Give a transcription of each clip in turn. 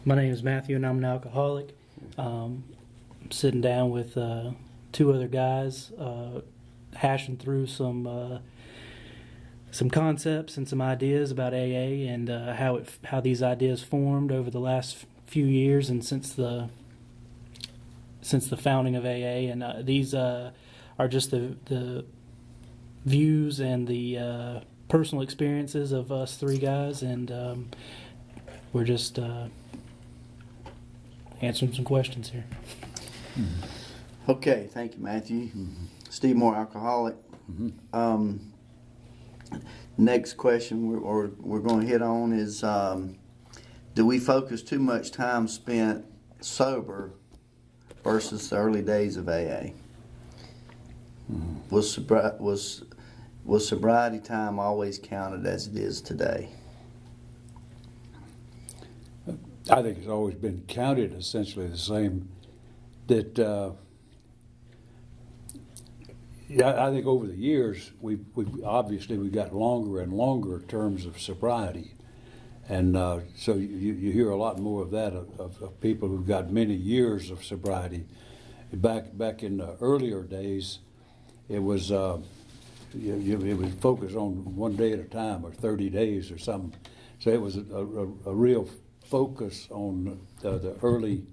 My name is Mathew, and I'm an alcoholic. I'm sitting down with two other guys, hashing through some concepts and some ideas about AA and how these ideas formed over the last few years and since the founding of AA. And these are just the views and the personal experiences of us three guys, and we're just answering some questions here. Okay, thank you, Matthew. Steve Moore, alcoholic. Next question we're going to hit on is, do we focus too much time spent sober versus the early days of AA? Was sobriety time always counted as it is today? I think it's always been counted essentially the same. That I think over the years we've got longer and longer terms of sobriety, and so you hear a lot more of that of people who've got many years of sobriety. Back in the earlier days, it was it was focused on 1 day at a time or 30 days or something. So it was a real focus on the early.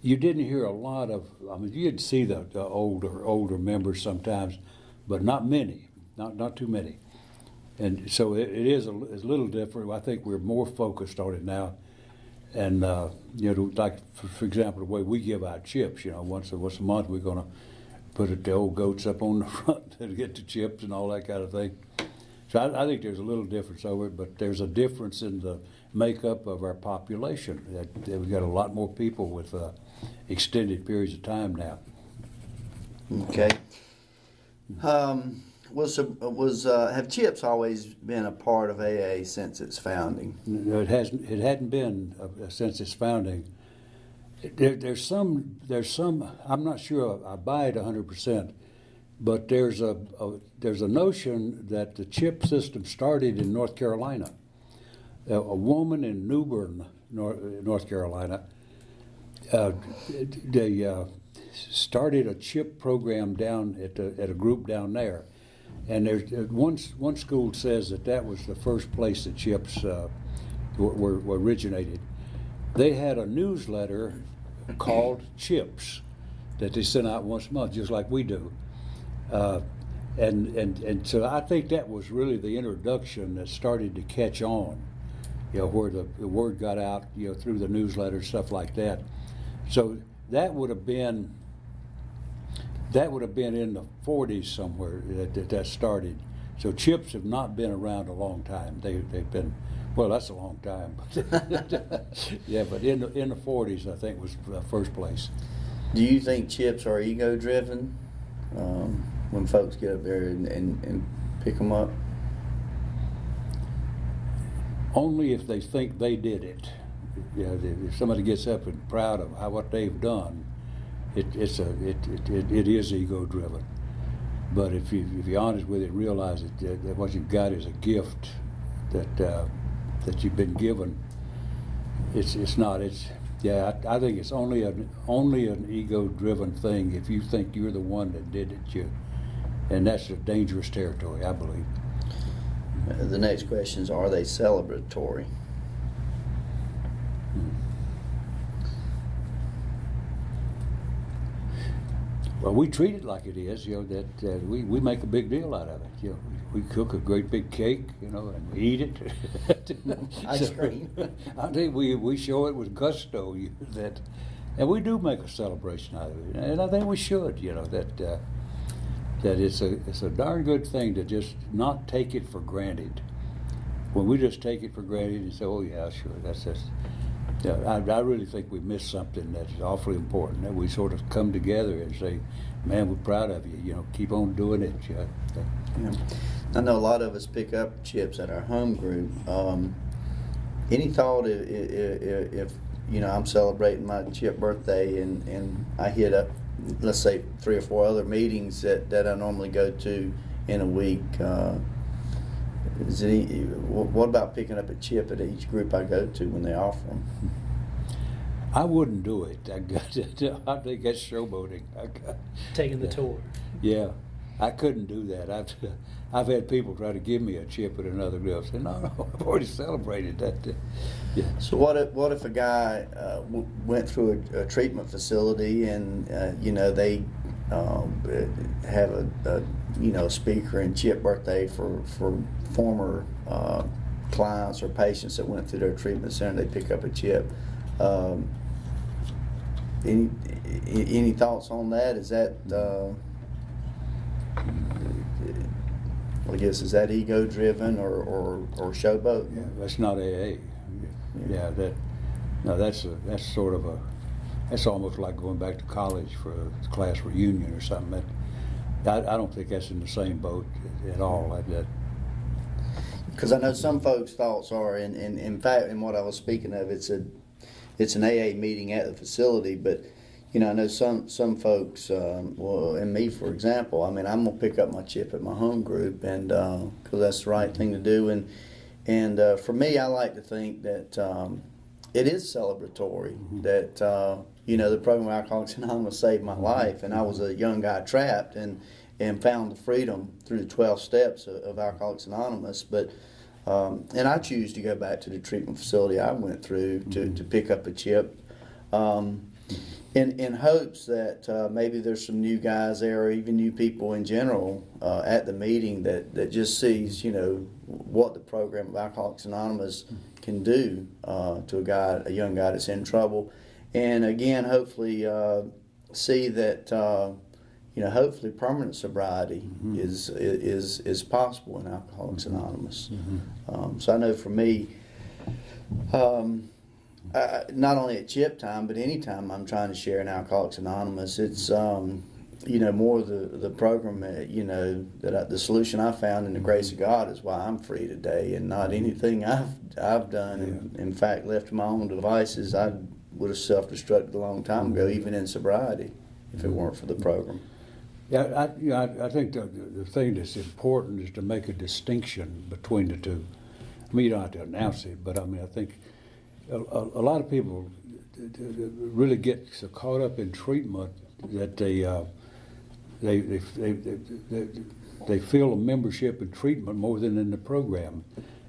You didn't hear a lot of. I mean, you'd see the older members sometimes, but not many, not too many. And so it is a little different. I think we're more focused on it now. And like for example, the way we give out chips. Once a month we're going to put the old goats up on the front to get the chips and all that kind of thing. So I think there's a little difference over it, but there's a difference in the makeup of our population. That we've got a lot more people with extended periods of time now. Okay. Have chips always been a part of AA since its founding? No, it hasn't. It hadn't been since its founding. There's some. I'm not sure I buy it 100%, but there's a notion that the chip system started in North Carolina. A woman in New Bern, North Carolina, they started a chip program down at a group down there, and there's one school says that was the first place that chips were originated. They had a newsletter called Chips that they sent out once a month, just like we do. And so I think that was really the introduction that started to catch on, where the word got out, through the newsletter, stuff like that. So that would have been in the 40s somewhere that started. So chips have not been around a long time. They've been, well, that's a long time. Yeah, but in the 40s, I think, was the first place. Do you think chips are ego-driven when folks get up there and pick them up? Only if they think they did it. If somebody gets up and proud of what they've done, it is ego-driven. But if you're honest with it, realize that what you've got is a gift that you've been given. It's not. I think it's only an ego-driven thing if you think you're the one that did it. And that's a dangerous territory, I believe. The next question is, are they celebratory? Well, we treat it like it is, that we make a big deal out of it. We cook a great big cake, and we eat it. Ice cream. I think we show it with gusto, and we do make a celebration out of it. And I think we should, that it's a darn good thing to just not take it for granted. When we just take it for granted and say, oh yeah, sure, that's just. I really think we missed something that's awfully important, that we sort of come together and say, man, we're proud of you, keep on doing it. Yeah. I know a lot of us pick up chips at our home group. Any thought if I'm celebrating my chip birthday and I hit up, let's say, 3 or 4 other meetings that I normally go to in a week, what about picking up a chip at each group I go to when they offer them? I wouldn't do it. I think that's showboating. Taking the tour. Yeah, I couldn't do that. I've had people try to give me a chip at another group. I said, no, I've already celebrated that. Yeah. So what if a guy went through a treatment facility and they have a speaker and chip birthday for former clients or patients that went through their treatment center? They pick up a chip. Any thoughts on that? Is that I guess, is that EgoDriven or Showboating? Yeah, that's not AA. Yeah, that's sort of that's almost like going back to college for a class reunion or something. I don't think that's in the same boat at all. Like that. Because I know some folks' thoughts are, and in fact, in what I was speaking of, it's an AA meeting at the facility, but I know some folks, and me, for example, I mean, I'm going to pick up my chip at my home group, and because that's the right thing to do. And for me, I like to think that it is celebratory, that, the program of Alcoholics Anonymous saved my life, and I was a young guy trapped and found the freedom through the 12 steps of Alcoholics Anonymous. But and I choose to go back to the treatment facility I went through to pick up a chip. In hopes that maybe there's some new guys there, or even new people in general at the meeting that just sees, what the program of Alcoholics Anonymous can do to a young guy that's in trouble, and again, hopefully see that hopefully permanent sobriety is possible in Alcoholics Anonymous. So I know for me. Not only at chip time, but any time I'm trying to share in Alcoholics Anonymous, it's more the program. The solution I found in the grace of God is why I'm free today, and not anything I've done. And in fact, left to my own devices, I would have self-destructed a long time ago, even in sobriety, if it weren't for the program. Yeah, I think the thing that's important is to make a distinction between the two. I mean, you don't have to announce it, but I mean, I think. A lot of people really get so caught up in treatment that they feel a membership in treatment more than in the program,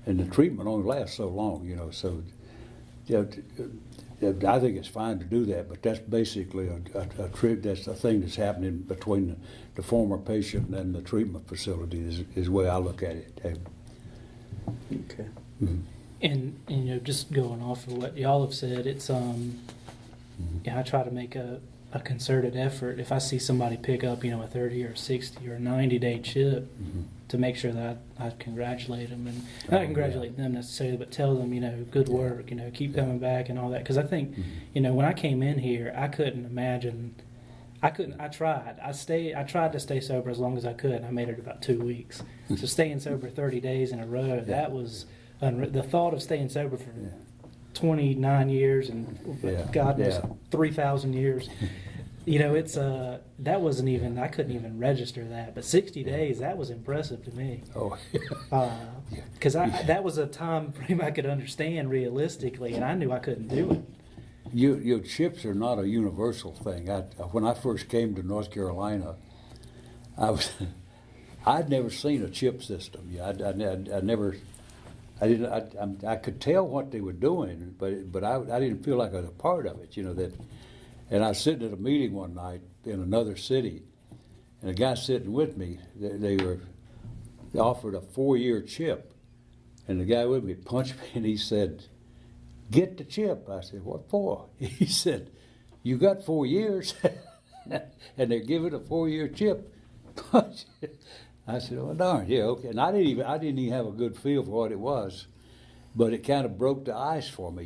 and the treatment only lasts so long, So, I think it's fine to do that, but that's basically that's a thing that's happening between the former patient and the treatment facility. Is the way I look at it. Okay. Mm-hmm. And just going off of what y'all have said, it's I try to make a concerted effort if I see somebody pick up a 30 or 60 or 90-day chip to make sure that I congratulate them, and not congratulate them necessarily, but tell them good work, keep coming back and all that, because I think when I came in here, I couldn't imagine. I tried to stay sober as long as I could, and I made it about 2 weeks. So staying sober 30 days in a row, that was the thought of staying sober for 29 years and God knows 3,000 years. It's that wasn't even, I couldn't even register that. But 60 days, that was impressive to me. Oh, because that was a time frame I could understand realistically, and I knew I couldn't do it. Your chips are not a universal thing. When I first came to North Carolina, I'd never seen a chip system. I could tell what they were doing, but I didn't feel like I was a part of it. And I was sitting at a meeting one night in another city, and a guy sitting with me, they offered a 4-year chip, and the guy with me punched me, and he said, "Get the chip." I said, "What for?" He said, "You got 4 years," and they're giving a 4-year chip. I said, "Oh darn, yeah, okay." And I didn't even have a good feel for what it was, but it kind of broke the ice for me,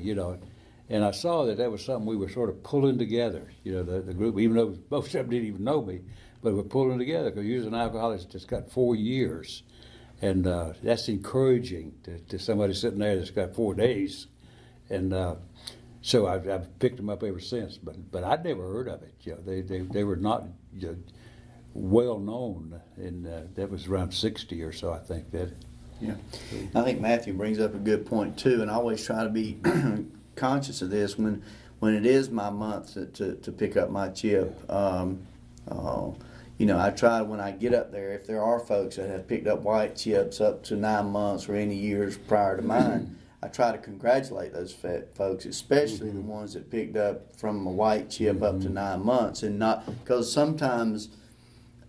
And I saw that was something we were sort of pulling together, the group, even though most of them didn't even know me, but we're pulling together because using alcoholics just got 4 years, and that's encouraging to somebody sitting there that's got 4 days, and so I've picked them up ever since. But I'd never heard of it. They were not. Well known, and that was around 60 or so, I think. Yeah, I think Mathew brings up a good point too, and I always try to be conscious of this when when it is my month to pick up my chip, I try when I get up there, if there are folks that have picked up white chips up to 9 months or any years prior to mine, I try to congratulate those folks, especially the ones that picked up from a white chip up to 9 months, and not because sometimes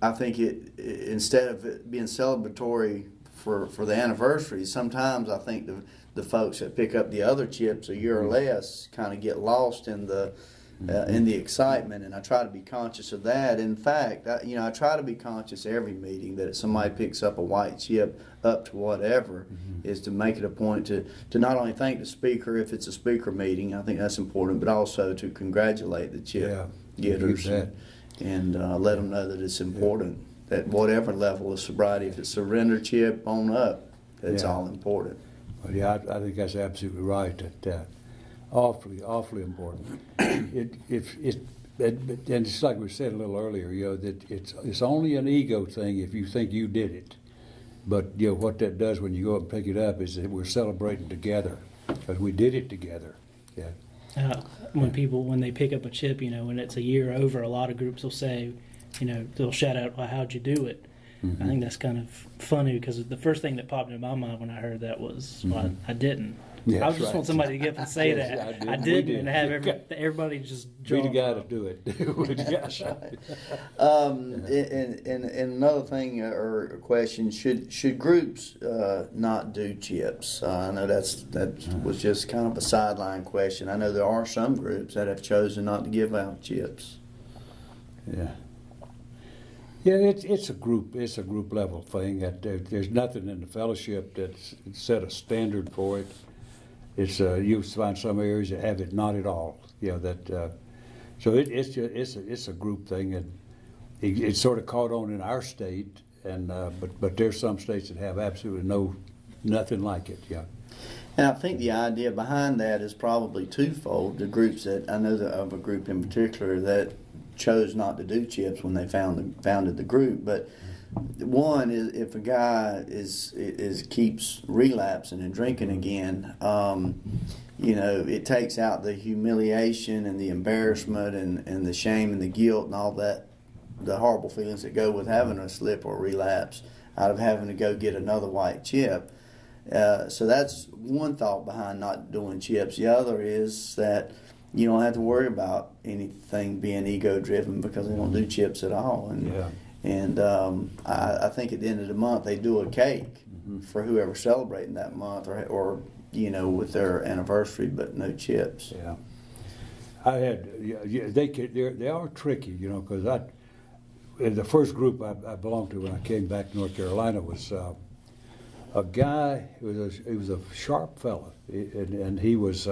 I think instead of it being celebratory for the anniversary, sometimes I think the folks that pick up the other chips a year or less kind of get lost in the excitement, and I try to be conscious of that. In fact, I try to be conscious every meeting that if somebody picks up a white chip up to whatever, is to make it a point to not only thank the speaker if it's a speaker meeting, I think that's important, but also to congratulate the chip getters and let them know that it's important that whatever level of sobriety, if it's surrender chip on up, it's all important. Well, yeah, I think that's absolutely right. That awfully important. And it's like we said a little earlier, that it's only an ego thing if you think you did it. But what that does when you go up and pick it up is that we're celebrating together because we did it together. Yeah. When they pick up a chip, when it's a year over, a lot of groups will say, they'll shout out, well, how'd you do it? I think that's kind of funny because the first thing that popped into my mind when I heard that was, well, I didn't. Yeah, I just want somebody to get up and say Yes, that. I didn't, and have everybody just Be the guy to up. do it. And another thing or question: should groups not do chips? I know that was just kind of a sideline question. I know there are some groups that have chosen not to give out chips. Yeah. Yeah, it's a group level thing. There's nothing in the fellowship that's set a standard for it. It's you find some areas that have it not at all. So it's a group thing, and it's sort of caught on in our state, and but there's some states that have absolutely nothing like it. Yeah. And I think the idea behind that is probably twofold. The groups that I know of a group in particular that chose not to do chips when they founded the group, but one is if a guy keeps relapsing and drinking again, it takes out the humiliation and the embarrassment and the shame and the guilt and all that, the horrible feelings that go with having a slip or relapse out of having to go get another white chip. So that's one thought behind not doing chips. The other is that you don't have to worry about anything being ego-driven because they don't do chips at all. And I think at the end of the month they do a cake for whoever's celebrating that month or with their anniversary, but no chips. Yeah. I had they are tricky, because the first group I belonged to when I came back to North Carolina was a guy. He was a sharp fella, and he was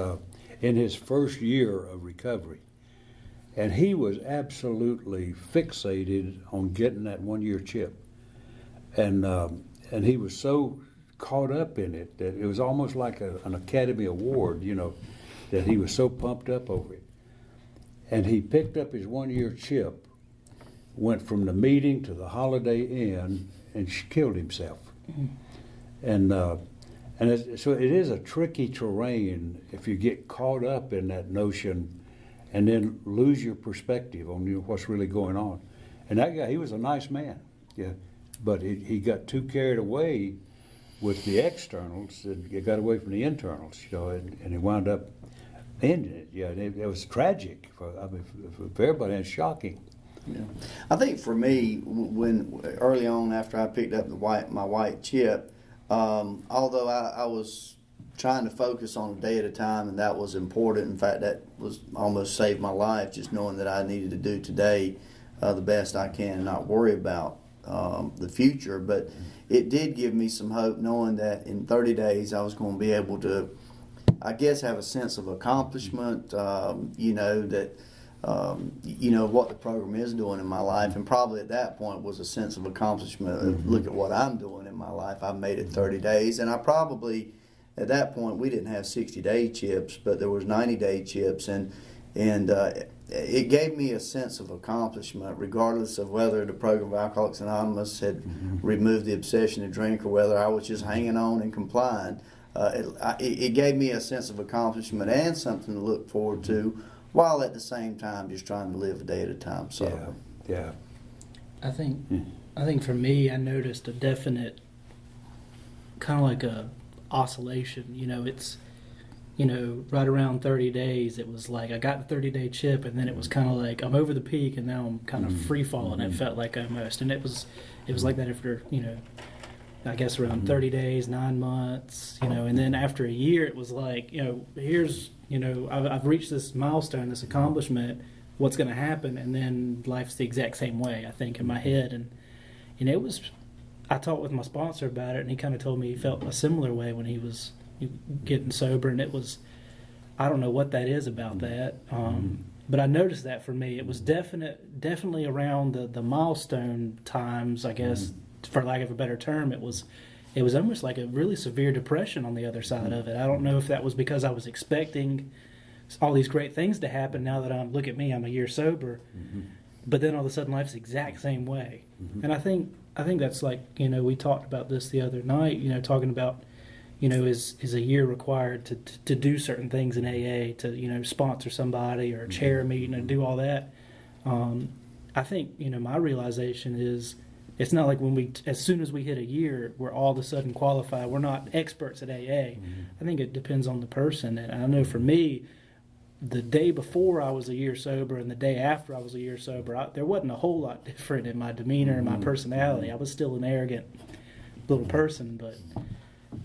in his first year of recovery, and he was absolutely fixated on getting that 1 year chip, and he was so caught up in it that it was almost like an Academy Award, that he was so pumped up over it, and he picked up his 1 year chip, went from the meeting to the Holiday Inn, and killed himself. So it is a tricky terrain if you get caught up in that notion and then lose your perspective on what's really going on. And that guy, he was a nice man, but he got too carried away with the externals and he got away from the internals, and he wound up ending it. It was tragic for everybody, and shocking. Yeah. I think for me, when early on after I picked up my white chip, although I was trying to focus on a day at a time, and that was important. In fact, that was almost saved my life, just knowing that I needed to do today the best I can and not worry about the future. But it did give me some hope, knowing that in 30 days I was going to be able to, I guess, have a sense of accomplishment, what the program is doing in my life, and probably at that point was a sense of accomplishment of look at what I'm doing in my life. I've made it 30 days, and I probably, at that point, we didn't have 60-day chips, but there was 90-day chips, and it gave me a sense of accomplishment, regardless of whether the program of Alcoholics Anonymous had removed the obsession to drink or whether I was just hanging on and complying. It gave me a sense of accomplishment and something to look forward to while at the same time just trying to live a day at a time. So Yeah. I think for me, I noticed a definite kind of like a oscillation. You know, it's, you know, right around 30 days, it was like I got the 30-day chip, and then it was kind of like I'm over the peak, and now I'm kind of free falling. It felt like almost, and it was like that after, you know, I guess around 30 days, 9 months, you know, and then after a year, it was like, you know, here's, you know, I've reached this milestone, this accomplishment. What's going to happen? And then life's the exact same way, I think, in my head. And it was, I talked with my sponsor about it, and he kind of told me he felt a similar way when he was getting sober. And it was, I don't know what that is about that. But I noticed that for me, it was definitely around the milestone times, I guess, for lack of a better term. It was almost like a really severe depression on the other side of it. I don't know if that was because I was expecting all these great things to happen now that look at me, I'm a year sober. But then all of a sudden life's the exact same way. And I think that's like, you know, we talked about this the other night, you know, talking about, you know, is a year required to do certain things in AA, to, you know, sponsor somebody or chair a meeting and do all that. I think, you know, my realization is it's not like as soon as we hit a year, we're all of a sudden qualified. We're not experts at AA. I think it depends on the person. And I know for me, the day before I was a year sober and the day after I was a year sober, there wasn't a whole lot different in my demeanor and my personality. I was still an arrogant little person, but,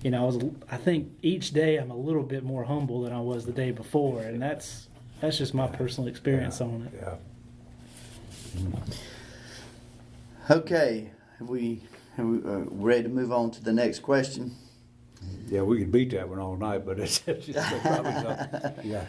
you know, I think each day I'm a little bit more humble than I was the day before, and that's just my personal experience on it. Okay, have we ready to move on to the next question? Yeah, we could beat that one all night, but it's just probably not. Yeah.